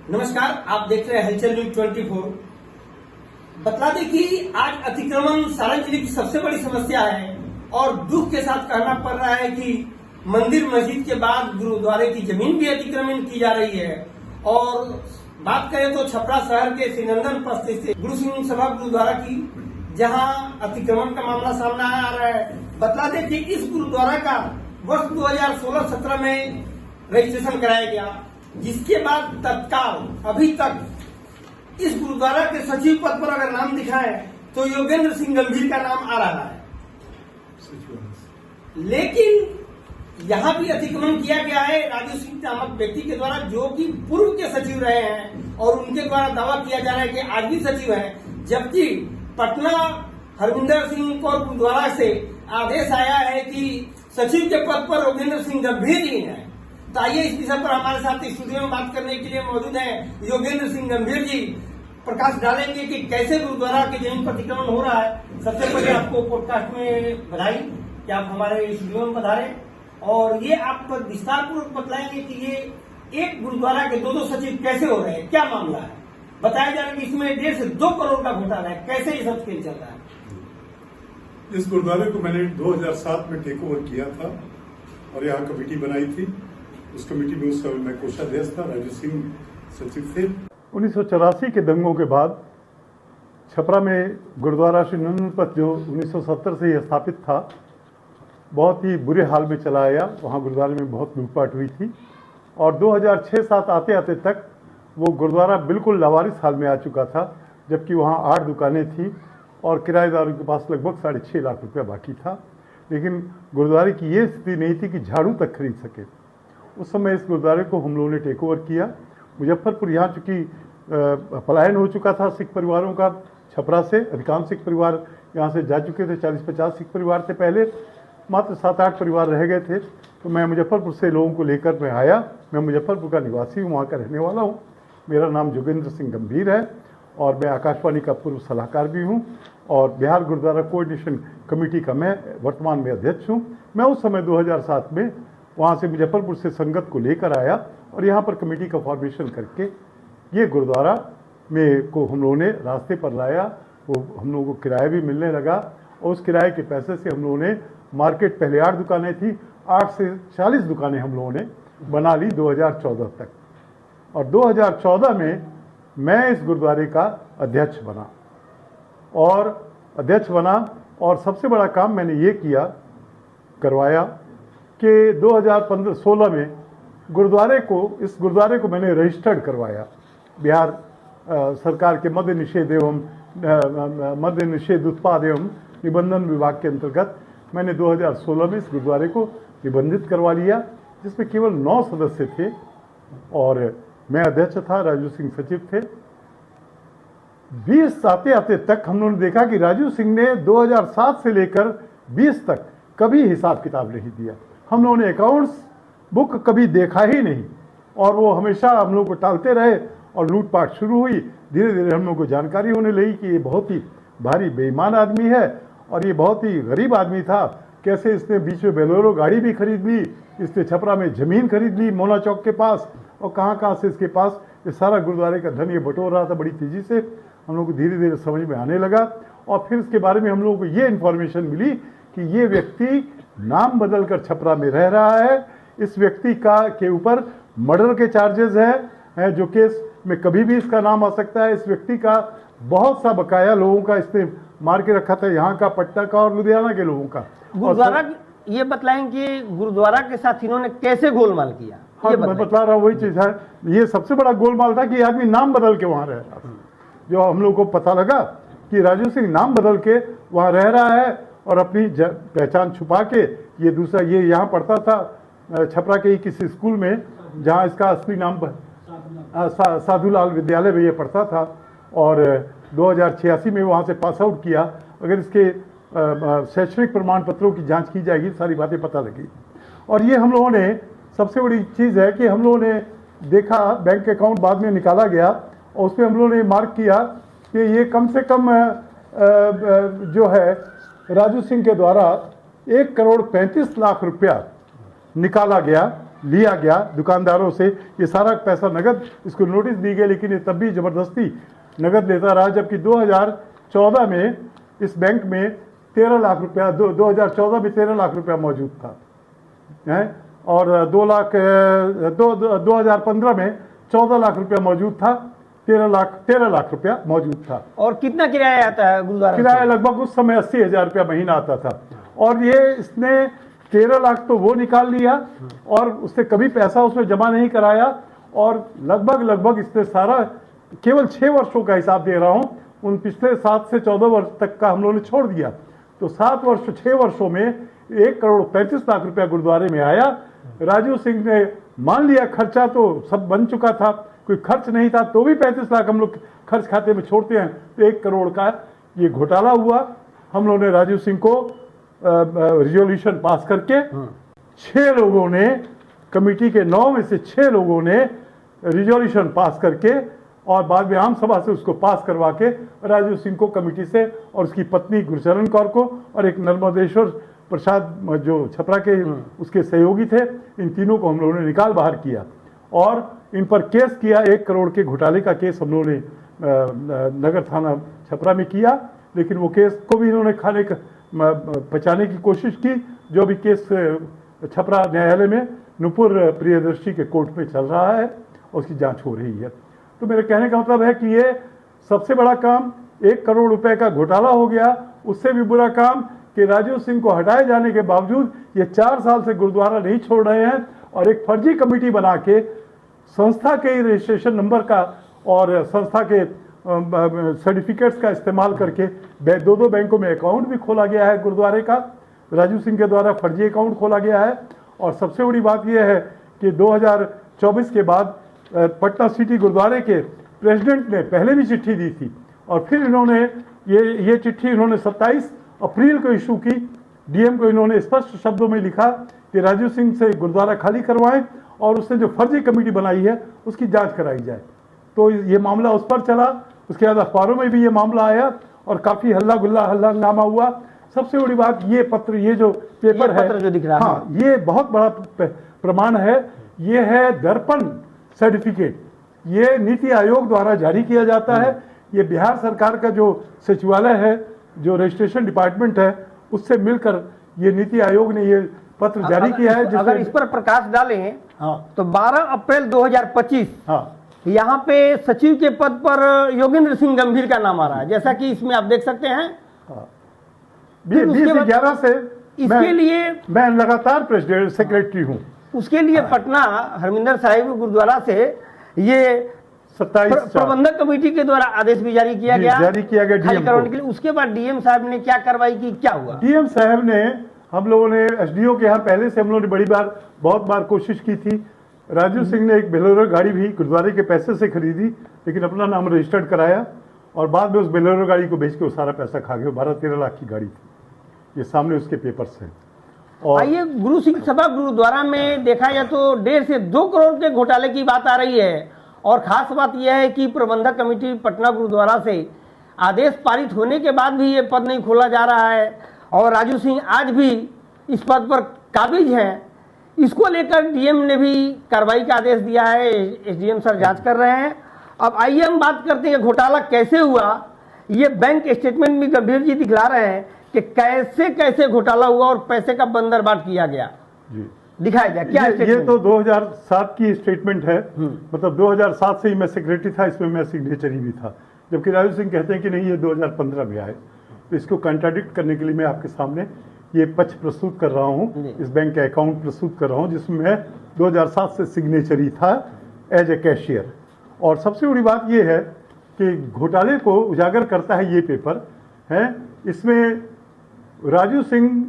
नमस्कार, आप देख रहे हैं हलचल न्यूज 24। बतला दें कि आज अतिक्रमण सारण जिले की सबसे बड़ी समस्या है और दुख के साथ कहना पड़ रहा है कि मंदिर मस्जिद के बाद गुरुद्वारे की जमीन भी अतिक्रमण की जा रही है। और बात करें तो छपरा शहर के श्रीनंदन पथ से गुरु सिंह सभा गुरुद्वारा की, जहां अतिक्रमण का मामला सामने आ रहा है। बतला दें कि इस गुरुद्वारा का वर्ष 2016-17 में रजिस्ट्रेशन कराया गया, जिसके बाद तत्काल अभी तक इस गुरुद्वारा के सचिव पद पर अगर नाम दिखाएं तो योगेंद्र सिंह गंभीर का नाम आ रहा है। लेकिन यहां भी अतिक्रमण किया गया है राजू सिंह नामक व्यक्ति के द्वारा, जो कि पूर्व के सचिव रहे हैं और उनके द्वारा दावा किया जा रहा है कि आज भी सचिव हैं। जबकि पटना हरविंदर सिंह कौर गुरुद्वारा से आदेश आया है कि सचिव के पद पर योगेंद्र सिंह गंभीर ही है। तो आइए इस विषय पर हमारे साथ स्टूडियो में बात करने के लिए मौजूद हैं योगेंद्र सिंह गंभीर जी। प्रकाश डालेंगे कि कैसे गुरुद्वारा के जमीन पर अतिक्रमण हो रहा है। सबसे पहले आपको पॉडकास्ट में बधाई कि आप हमारे स्टूडियो में पधारे, और ये आप विस्तार पूर्वक बतलाएंगे कि ये एक गुरुद्वारा के दो सचिव कैसे हो रहे हैं, क्या मामला है। बताया जा रहा है कि इसमें 1.5 से 2 करोड़ का घोटाला है, कैसे ये सब खेल चल रहा है। इस गुरुद्वारे को मैंने 2007 में टेक ओवर किया था और यहाँ कमेटी बनाई थी। उस कमेटी में उस समय मैं कोषाध्यक्ष था, राजू सिंह सचिव थे। 1984 के दंगों के बाद छपरा में गुरुद्वारा श्री नंदन पथ, जो 1970 से ही स्थापित था, बहुत ही बुरे हाल में चला आया। वहाँ गुरुद्वारे में बहुत लूटपाट हुई थी और 2006-07 आते आते तक वो गुरुद्वारा बिल्कुल लावारिस हाल में आ चुका था, जबकि वहाँ 8 दुकानें थी और किराएदारों के पास लगभग 6.5 लाख रुपया बाकी था। लेकिन गुरुद्वारे की ये स्थिति नहीं थी कि झाड़ू तक खरीद सके। उस समय इस गुरुद्वारे को हम लोगों ने टेक ओवर किया। मुजफ्फरपुर यहाँ चूँकि पलायन हो चुका था सिख परिवारों का, छपरा से अधिकांश सिख परिवार यहाँ से जा चुके थे। 40-50 सिख परिवार थे, पहले मात्र 7-8 परिवार रह गए थे। तो मैं मुजफ्फरपुर से लोगों को लेकर मैं आया। मैं मुजफ्फरपुर का निवासी हूँ, वहाँ का रहने वाला हूँ। मेरा नाम योगेंद्र सिंह गंभीर है और मैं आकाशवाणी का पूर्व सलाहकार भी हूँ और बिहार गुरुद्वारा कोऑर्डिनेशन कमेटी का मैं वर्तमान में अध्यक्ष हूँ। मैं उस समय 2007 में वहाँ से मुजफ्फरपुर से संगत को लेकर आया और यहाँ पर कमेटी का फॉर्मेशन करके ये गुरुद्वारा में को हम लोगों ने रास्ते पर लाया। वो हम लोगों को किराया भी मिलने लगा और उस किराए के पैसे से हम लोगों ने मार्केट, पहले 8 दुकानें थी, 8 से 40 दुकानें हम लोगों ने बना ली 2014 तक। और 2014 में मैं इस गुरुद्वारे का अध्यक्ष बना और सबसे बड़ा काम मैंने ये करवाया कि 2015-16 में इस गुरुद्वारे को मैंने रजिस्टर्ड करवाया। बिहार सरकार के मद्य निषेध उत्पाद एवं निबंधन विभाग के अंतर्गत मैंने 2016 में इस गुरुद्वारे को निबंधित करवा लिया, जिसमें केवल 9 सदस्य थे और मैं अध्यक्ष था, राजू सिंह सचिव थे। 20 आते तक हम लोगों ने देखा कि राजू सिंह ने 2007 से लेकर 20 तक कभी हिसाब किताब नहीं दिया। हम लोगों ने अकाउंट्स बुक कभी देखा ही नहीं और वो हमेशा हम लोग को टालते रहे और लूटपाट शुरू हुई। धीरे धीरे हम लोग को जानकारी होने लगी कि ये बहुत ही भारी बेईमान आदमी है और ये बहुत ही गरीब आदमी था। कैसे इसने बीच में बेलोरो गाड़ी भी खरीद ली, इसने छपरा में ज़मीन खरीद ली मोना चौक के पास, और कहाँ से इसके पास ये सारा गुरुद्वारे का धन ये बटोर रहा था। बड़ी तेज़ी से हम लोग को धीरे धीरे समझ में आने लगा और फिर इसके बारे में हम लोगों को ये इन्फॉर्मेशन मिली कि ये व्यक्ति नाम बदल कर छपरा में रह रहा है। इस व्यक्ति के ऊपर मर्डर के चार्जेस हैं, जो केस में कभी भी इसका नाम आ सकता है। इस व्यक्ति का बहुत सा बकाया लोगों का इसने मार के रखा था, यहाँ का, पटना का और लुधियाना के लोगों का। गुरुद्वारा ये बताएंगे कि गुरुद्वारा के साथ इन्होंने कैसे गोलमाल किया। हाँ, मैं बता रहा हूँ, वही चीज़ है। ये सबसे बड़ा गोलमाल था कि आदमी नाम बदल के वहाँ रह रहा था। जो हम लोग को पता लगा कि राजू सिंह नाम बदल के वहाँ रह रहा है और अपनी पहचान छुपा के ये यहाँ पढ़ता था छपरा के ही किसी स्कूल में, जहाँ इसका असली नाम साधुलाल विद्यालय में ये पढ़ता था और 2086 में वहाँ से पास आउट किया। अगर इसके शैक्षणिक प्रमाण पत्रों की जांच की जाएगी, सारी बातें पता लगी। और ये हम लोगों ने, सबसे बड़ी चीज़ है कि हम लोगों ने देखा, बैंक अकाउंट बाद में निकाला गया और उसमें हम लोगों ने मार्क किया कि ये कम से कम जो है राजू सिंह के द्वारा 1 करोड़ 35 लाख रुपया निकाला गया लिया गया दुकानदारों से, ये सारा पैसा नगद, इसको नोटिस दी गई, लेकिन ये तब भी ज़बरदस्ती नगद लेता रहा। जबकि 2014 में इस बैंक में 13 लाख रुपया 2014 में 13 लाख रुपया मौजूद था है, और 2015 में 14 लाख रुपया मौजूद था, 13 लाख रुपया मौजूद था। और कितना किराया आता है गुरुद्वारा? किराया लगभग उस समय 80,000 रुपया महीना आता था। और ये इसने 13 लाख तो वो निकाल लिया और उससे कभी पैसा उसमें जमा नहीं कराया, और लगभग इसने सारा, केवल 6 वर्षों का हिसाब दे रहा हूँ, उन पिछले 7 से 14 वर्ष तक का हम लोगों ने छोड़ दिया, तो 6 वर्षों में 1,35,00,000 रुपया गुरुद्वारे में आया। राजू सिंह ने मान लिया खर्चा तो सब बन चुका था, कोई खर्च नहीं था, तो भी 35 लाख हम लोग खर्च खाते में छोड़ते हैं, तो 1 करोड़ का ये घोटाला हुआ। हम लोगों ने राजू सिंह को रिजोल्यूशन पास करके 6 लोगों ने, कमेटी के 9 में से 6 लोगों ने रिजोल्यूशन पास करके और बाद में आम सभा से उसको पास करवा के राजू सिंह को कमेटी से, और उसकी पत्नी गुरचरण कौर को, और एक नर्मदेश्वर प्रसाद जो छपरा के उसके सहयोगी थे, इन तीनों को हम लोगों ने निकाल बाहर किया और इन पर केस किया। 1 करोड़ के घोटाले का केस हम लोगों ने नगर थाना छपरा में किया, लेकिन वो केस को भी इन्होंने बचाने की कोशिश की। जो भी केस छपरा न्यायालय में नुपुर प्रियदर्शी के कोर्ट में चल रहा है, उसकी जांच हो रही है। तो मेरे कहने का मतलब है कि ये सबसे बड़ा काम 1 करोड़ रुपए का घोटाला हो गया। उससे भी बुरा काम कि राजू सिंह को हटाए जाने के बावजूद ये 4 साल से गुरुद्वारा नहीं छोड़ रहे हैं, और एक फर्जी कमेटी बना के संस्था के रजिस्ट्रेशन नंबर का और संस्था के सर्टिफिकेट्स का इस्तेमाल करके 2 बैंकों में अकाउंट भी खोला गया है गुरुद्वारे का। राजू सिंह के द्वारा फर्जी अकाउंट खोला गया है। और सबसे बड़ी बात यह है कि 2024 के बाद पटना सिटी गुरुद्वारे के प्रेसिडेंट ने पहले भी चिट्ठी दी थी, और फिर इन्होंने ये चिट्ठी इन्होंने 27 अप्रैल को इशू की। डीएम को इन्होंने स्पष्ट शब्दों में लिखा कि राजू सिंह से गुरुद्वारा खाली करवाएं और उसने जो फर्जी कमेटी बनाई है उसकी जांच कराई जाए। तो ये मामला उस पर चला। उसके बाद अखबारों में भी ये मामला आया और काफ़ी हल्ला हंगामा हुआ। सबसे बड़ी बात, ये पत्र, ये जो पेपर है जो दिख रहा हाँ, ये बहुत बड़ा प्रमाण है। ये है दर्पण सर्टिफिकेट, ये नीति आयोग द्वारा जारी किया जाता है। ये बिहार सरकार का जो सचिवालय है, जो रजिस्ट्रेशन डिपार्टमेंट है, उससे मिलकर ये नीति आयोग ने ये पत्र जारी किया है। अगर इस पर प्रकाश डालें तो 12 अप्रैल 2025 यहाँ पे सचिव के पद पर योगेंद्र सिंह गंभीर का नाम आ रहा है, जैसा कि इसमें आप देख सकते हैं। 2011 से इसके लिए मैं लगातार प्रेसिडेंट सेक्रेटरी हूँ। उसके लिए पटना हरमिंदर साहिब गुरुद्वारा से ये 27 प्रबंधक कमेटी के द्वारा आदेश भी जारी किया गया डीएम के लिए। उसके बाद डीएम साहब ने क्या कार्रवाई की, क्या हुआ? डीएम साहब ने, हम लोगों ने एसडीओ के यहाँ पहले से हम लोगों ने बहुत बार कोशिश की थी। राजू सिंह ने एक बेलोरो गाड़ी भी गुरुद्वारे के पैसे से खरीदी, लेकिन अपना नाम रजिस्टर्ड कराया, और बाद में उस बेलोरो गाड़ी को बेच के वो सारा पैसा खा गया। 12-13 लाख की गाड़ी थी, ये सामने उसके पेपर्स हैं। और आइए, गुरु सिंह सभा गुरुद्वारा में देखा जाए तो 1.5 से 2 करोड़ के घोटाले की बात आ रही है। और खास बात यह है कि प्रबंधक कमेटी पटना गुरुद्वारा से आदेश पारित होने के बाद भी ये पद नहीं खोला जा रहा है, और राजू सिंह आज भी इस पद पर काबिज हैं। इसको लेकर डीएम ने भी कार्रवाई का आदेश दिया है। एसडीएम सर जांच कर रहे हैं। अब आइए हम बात करते हैं घोटाला कैसे हुआ। ये बैंक स्टेटमेंट में गंभीर जी दिखला रहे हैं कि कैसे घोटाला हुआ और पैसे का बंदरबाट किया गया जी। दिखाया जाए क्या ये तो 2007 की स्टेटमेंट है। मतलब 2007 से ही मैं सेक्रेटरी था, इसमें मैं सिग्नेचरी भी था। जबकि राजू सिंह कहते हैं कि नहीं, ये 2015 में आए। तो इसको कंट्राडिक्ट करने के लिए मैं आपके सामने ये पक्ष प्रस्तुत कर रहा हूँ, इस बैंक का अकाउंट प्रस्तुत कर रहा हूँ, जिसमें मैं 2007 से सिग्नेचरी था एज ए कैशियर। और सबसे बड़ी बात ये है कि घोटाले को उजागर करता है ये पेपर है। इसमें राजू सिंह,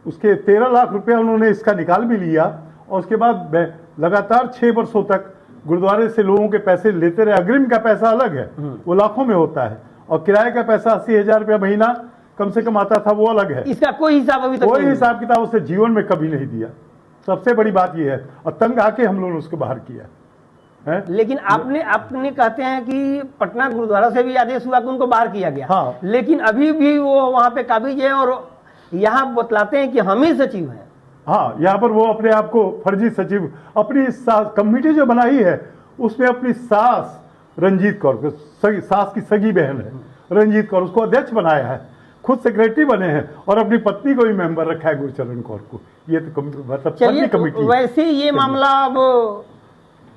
उसके 13 लाख रुपया उन्होंने इसका निकाल भी लिया, और उसके बाद लगातार 6 वर्षों तक गुरुद्वारे से लोगों के पैसे लेते रहे। अग्रिम का पैसा अलग है, वो लाखों में होता है, और किराए का पैसा 80,000 रुपया महीना कम से कम आता था, वो अलग है। इसका कोई हिसाब अभी तक, कोई हिसाब किताब उससे जीवन में कभी नहीं दिया। सबसे बड़ी बात यह है, और तंग आके हम लोगों ने उसको बाहर किया है। लेकिन आपने कहते हैं कि पटना गुरुद्वारा से भी आदेश हुआ कि उनको बाहर किया गया। हाँ। लेकिन अभी भी वो वहां पे काबिज है, और यहाँ बतलाते हैं कि हम ही सचिव हैं। हाँ, यहाँ पर वो अपने आप को फर्जी सचिव, अपनी कमेटी जो बनाई है उसमें अपनी सास रंजीत कौर को, सास की सगी बहन है रंजीत कौर, उसको अध्यक्ष बनाया है, खुद सेक्रेटरी बने हैं और अपनी पत्नी को भी मेंबर रखा है गुरचरण कौर को। ये तो मतलब फर्जी कमेटी। वैसे ये मामला अब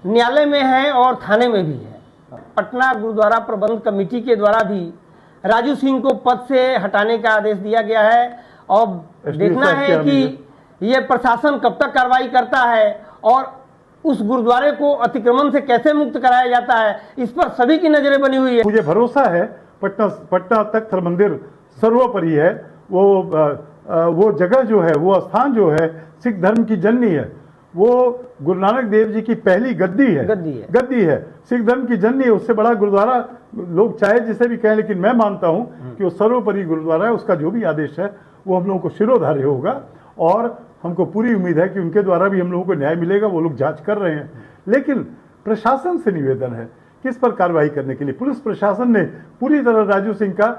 न्यायालय में है और थाने में भी है। पटना गुरुद्वारा प्रबंध कमेटी के द्वारा भी राजू सिंह को पद से हटाने का आदेश दिया गया है और देखना है कि ये प्रशासन कब तक कार्रवाई करता है और उस गुरुद्वारे को अतिक्रमण से कैसे मुक्त कराया जाता है, इस पर सभी की नजरें बनी हुई है। मुझे भरोसा है पटना तख्त मंदिर सर्वोपरि है। वो जगह जो है, वो स्थान जो है सिख धर्म की जननी है, वो गुरु नानक देव जी की पहली गद्दी है, सिख धर्म की जननी है। उससे बड़ा गुरुद्वारा लोग चाहे जिसे भी कहें, लेकिन मैं मानता हूं कि वो सर्वोपरि गुरुद्वारा है। उसका जो भी आदेश है वो हम लोगों को शिरोधार्य होगा और हमको पूरी उम्मीद है कि उनके द्वारा भी हम लोगों को न्याय मिलेगा। वो लोग जांच कर रहे हैं, लेकिन प्रशासन से निवेदन है किस पर कार्रवाई करने के लिए। पुलिस प्रशासन ने पूरी तरह राजू सिंह का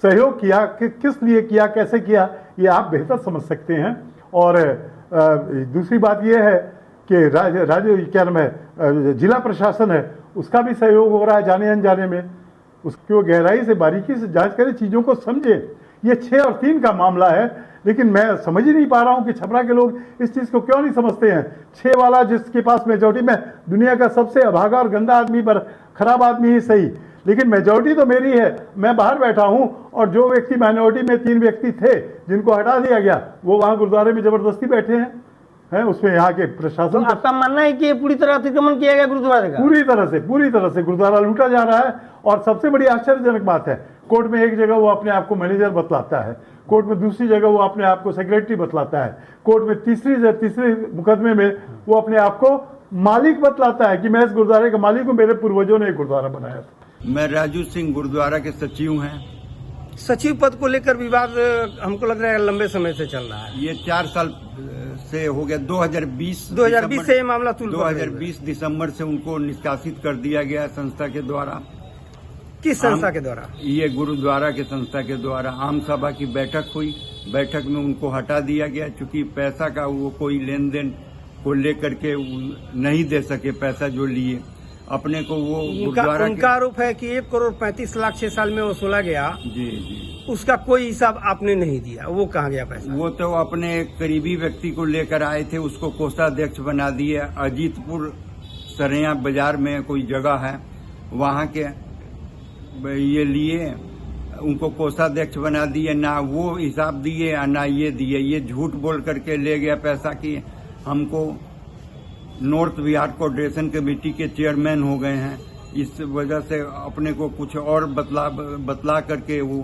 सहयोग किया, कि किस लिए किया, कैसे किया, ये आप बेहतर समझ सकते हैं। और दूसरी बात यह है कि क्या नाम है, जिला प्रशासन है, उसका भी सहयोग हो रहा है जाने अनजाने में। उसकी वो गहराई से बारीकी से जांच करें, चीज़ों को समझे। ये 6 और 3 का मामला है, लेकिन मैं समझ ही नहीं पा रहा हूं कि छपरा के लोग इस चीज़ को क्यों नहीं समझते हैं। 6 वाला जिसके पास मेजॉरिटी, में दुनिया का सबसे अभागा और गंदा आदमी, पर खराब आदमी ही सही, लेकिन मेजॉरिटी तो मेरी है। मैं बाहर बैठा हूं और जो व्यक्ति माइनॉरिटी में 3 व्यक्ति थे जिनको हटा दिया गया, वो वहां गुरुद्वारे में जबरदस्ती बैठे हैं उसमें यहाँ के प्रशासन। तो आपका मानना है कि पूरी तरह अतिक्रमण किया गया गुरुद्वारे का? पूरी तरह से गुरुद्वारा लूटा जा रहा है। और सबसे बड़ी आश्चर्यजनक बात है, कोर्ट में एक जगह वो अपने आप को मैनेजर बतलाता है, कोर्ट में दूसरी जगह वो अपने आप को सेक्रेटरी बतलाता है, कोर्ट में तीसरे मुकदमे में वो अपने आप को मालिक बतलाता है कि मैं इस गुरुद्वारे का मालिक हूँ, मेरे पूर्वजों ने एक गुरुद्वारा बनाया था। मैं राजू सिंह गुरुद्वारा के सचिव हैं। सचिव पद को लेकर विवाद हमको लग रहा है लंबे समय से चल रहा है। ये 4 साल से हो गया। 2020 से ये मामला 2020 दिसंबर से उनको निष्कासित कर दिया गया संस्था के द्वारा। किस संस्था के द्वारा? ये गुरुद्वारा के संस्था के द्वारा आम सभा की बैठक हुई, बैठक में उनको हटा दिया गया, क्योंकि पैसा का वो कोई लेन देन को लेकर के नहीं दे सके। पैसा जो लिए अपने को, वो गुरुद्वारा उनका आरोप है कि 1 करोड़ 35 लाख 6 साल में वसूला गया। जी, उसका कोई हिसाब आपने नहीं दिया, वो कहाँ गया पैसा? वो तो अपने करीबी व्यक्ति को लेकर आए थे, उसको कोषाध्यक्ष बना दिए। अजीतपुर सरैया बाजार में कोई जगह है, वहाँ के ये लिए उनको कोषाध्यक्ष बना दिए। ना वो हिसाब दिए ना ये दिए। ये झूठ बोल करके ले गया पैसा की हमको नॉर्थ बिहार कोऑर्डिनेशन कमेटी के चेयरमैन हो गए हैं। इस वजह से अपने को कुछ और बतला करके वो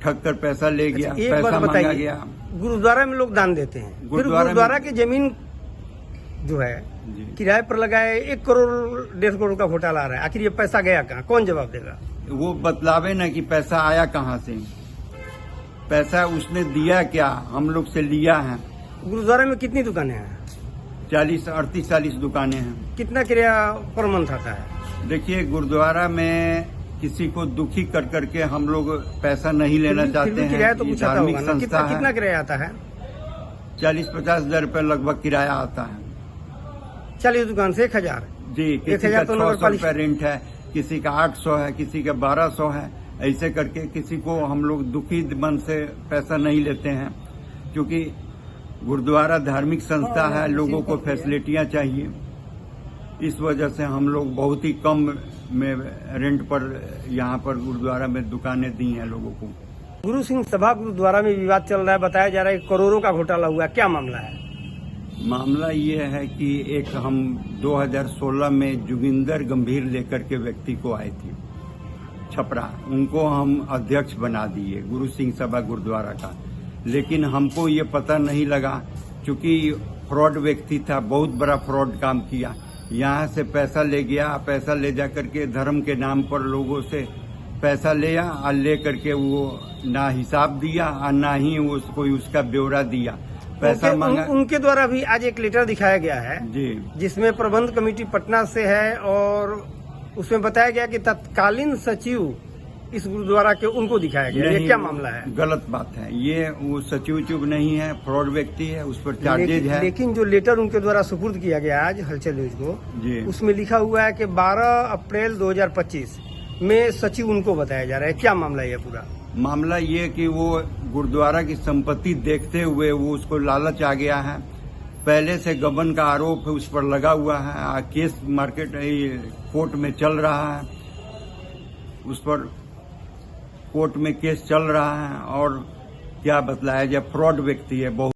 ठग कर पैसा ले गया। पैसा मांगा गया। गुरुद्वारा में लोग दान देते हैं, फिर गुरुद्वारा की जमीन जो है किराए पर लगाए 1 करोड़ 1.5 करोड़ का घोटाला आ रहा है। आखिर ये पैसा गया कहाँ? कौन जवाब देगा? वो बतलावे ना कि पैसा आया कहाँ से, पैसा उसने दिया क्या, हम लोग से लिया है। गुरुद्वारा में कितनी दुकानें हैं? 40 दुकानें हैं। कितना किराया पर मंथ आता है? देखिए, गुरुद्वारा में किसी को दुखी कर करके हम लोग पैसा नहीं लेना चाहते हैं। किराया तो कुछ आता होगा ना? कितना किराया आता है? 40-50 हजार रुपये लगभग किराया आता है। 40 दुकान से 1000? जी, किसी का 600 रुपये रेंट है, किसी का 800 है, किसी का 1200 है। ऐसे करके किसी को हम लोग दुखी मन से पैसा नहीं लेते हैं, क्योंकि गुरुद्वारा धार्मिक संस्था है, लोगों को फैसिलिटियां चाहिए। इस वजह से हम लोग बहुत ही कम में रेंट पर यहाँ पर गुरुद्वारा में दुकानें दी हैं लोगों को। गुरु सिंह सभा गुरुद्वारा में विवाद चल रहा है, बताया जा रहा है करोड़ों का घोटाला हुआ, क्या मामला है? मामला ये है कि एक हम 2016 में जोगिंदर गंभीर लेकर के व्यक्ति को आए थे छपरा, उनको हम अध्यक्ष बना दिए गुरु सिंह सभा गुरुद्वारा का। लेकिन हमको ये पता नहीं लगा, क्योंकि फ्रॉड व्यक्ति था, बहुत बड़ा फ्रॉड काम किया। यहाँ से पैसा ले गया, पैसा ले जा करके धर्म के नाम पर लोगों से पैसा लिया और ले करके वो ना हिसाब दिया और ना ही कोई उसका ब्यौरा दिया। पैसा मांगा। उनके द्वारा भी आज एक लेटर दिखाया गया है जी, जिसमें प्रबंध कमेटी पटना से है और उसमें बताया गया कि तत्कालीन सचिव इस गुरुद्वारा के उनको दिखाया गया, ये नहीं, क्या मामला है? गलत बात है। ये वो सचिव उचिव नहीं है, फ्रॉड व्यक्ति है, उस पर चार्जेज है। लेकिन जो लेटर उनके द्वारा सुपुर्द किया गया आज हलचल न्यूज को, जी उसमें लिखा हुआ है कि 12 अप्रैल 2025 में सचिव उनको बताया जा रहा है। क्या मामला है ये पूरा? मामला ये कि वो गुरुद्वारा की संपत्ति देखते हुए वो उसको लालच आ गया है। पहले से गबन का आरोप उस पर लगा हुआ है। केस कोर्ट में चल रहा है, उस पर कोर्ट में केस चल रहा है। और क्या बतलाया जाए, फ्रॉड व्यक्ति है बहुत।